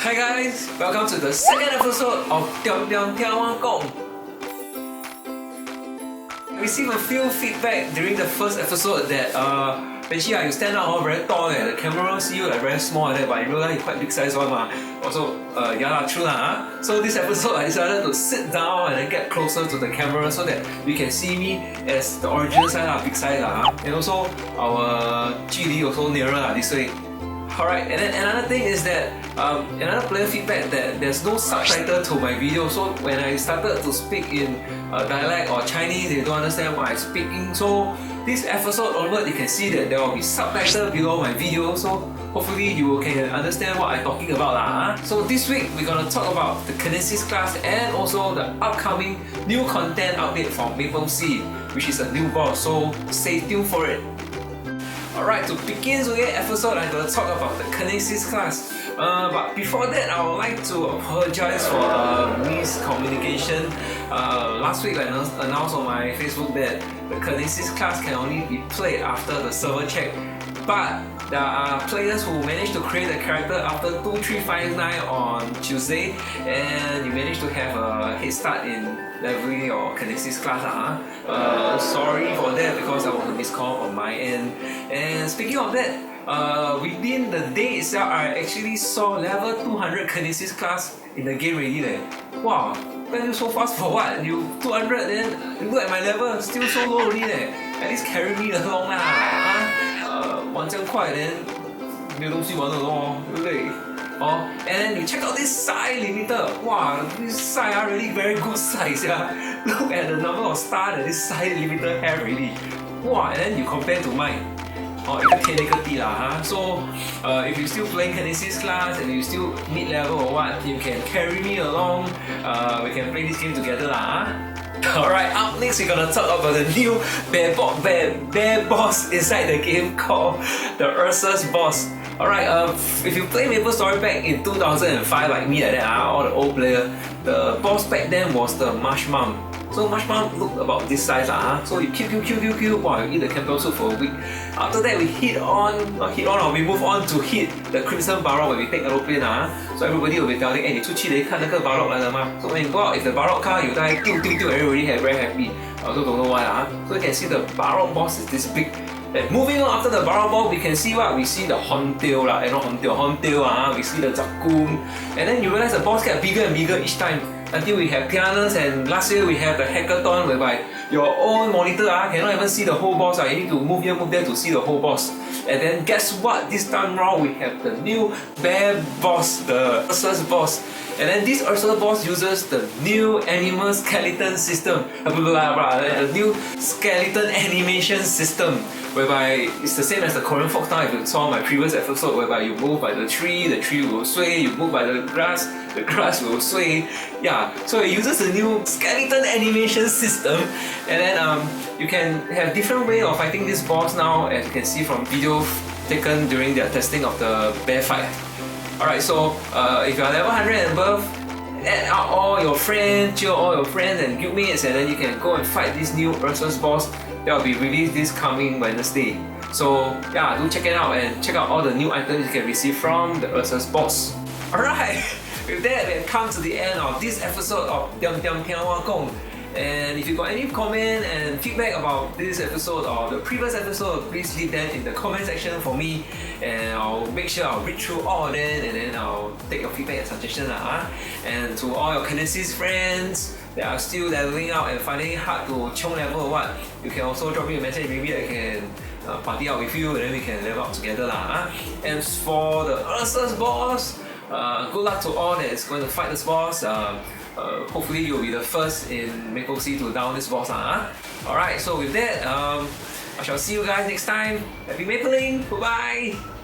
Hi guys, welcome to the second episode of Gong. I received a few feedback during the first episode that Venshi, you stand out very tall, the camera see you like very small but in real life you quite big size one. Also, true lah. So this episode I decided to sit down and then get closer to the camera so that you can see me as the original size, big size and also our 距离 also nearer this way. Alright, and then another thing is that another player feedback that there's no subtitle to my video, so when I started to speak in dialect or Chinese, they don't understand what I'm speaking. So this episode onward, you can see that there will be subtitles below my video, so hopefully you can understand what I'm talking about. So this week we're gonna talk about the Kinesis class and also the upcoming new content update from Maple Sea, which is a new boss, so stay tuned for it. Alright, to begin today's episode, I'm going to talk about the Kinesis class. But before that, I would like to apologize for miscommunication. Last week I announced on my Facebook that the Kinesis class can only be played after the server check. But there are players who managed to create a character after 2359 on Tuesday, and you managed to have a head start in leveling your Kinesis class. Sorry for that because I was a miscall on my end. And speaking of that, within the day itself, I actually saw level 200 Kinesis class in the game already. Wow, went you so fast for what? You 200 then you look at my level, still so low already. At least carry me along 玩这样快 then 没有东西玩了咯，对不对？And then you check out this size limiter. Wow, this size really very good size. Look at the number of stars that this size limiter have already. Wow, and then you compare to mine. 一个天一个地啦 So, if you still playing Kinesis class and you still mid level or what, you can carry me along. We can play this game together lah. Alright, up next we're gonna talk about the new bear boss inside the game called the Ursus boss. Alright, if you play Maple Story back in 2005 like me all the old player, the boss back then was the Mushmum. So Mushmum looked about this size So you kill, wow, you eat the campbell soup for a week. After that we we move on to hit the Crimson Barrock when we take aeroplane So everybody will be telling, 你出去看那个 Barrock 来了吗? So when you go out, if the Barrock car you die, everybody very happy. I also don't know why So you can see the Barrock boss is this big. And moving on after the Barrock boss, we can see what? We see the Horntail Horntail, we see the Zakum. And then you realize the boss get bigger and bigger each time. Until we have pianos, and last year we have the hackathon whereby your own monitor cannot even see the whole boss. You need to move here, move there to see the whole boss. And then guess what? This time round we have the new bear boss, the Ursus boss. And then this Ursus boss uses the new animal skeleton system, the new skeleton animation system, whereby it's the same as the Korean folktale. If you saw my previous episode, whereby you move by the tree will sway, you move by the grass will sway. So it uses the new skeleton animation system, and then you can have different way of fighting this boss now, as you can see from video taken during their testing of the bear fight. Alright, so if you are level 100 and above, add out all your friends, cheer all your friends and guildmates, and then you can go and fight this new Ursus boss that will be released this coming Wednesday. So do check it out and check out all the new items you can receive from the Ursus boss. Alright, with that we have come to the end of this episode of Diam Gong. And if you got any comment and feedback about this episode or the previous episode, please leave them in the comment section for me, and I'll make sure I'll read through all of them, and then I'll take your feedback and suggestions. And to all your Kinesis friends that are still leveling out and finding it hard to chung level or what, you can also drop me a message. Maybe I can party out with you and then we can level up together. And for the Ursus boss, good luck to all that is going to fight this boss. Hopefully you'll be the first in Maple Sea to down this boss. Alright, so with that, I shall see you guys next time. Happy mapling, bye bye!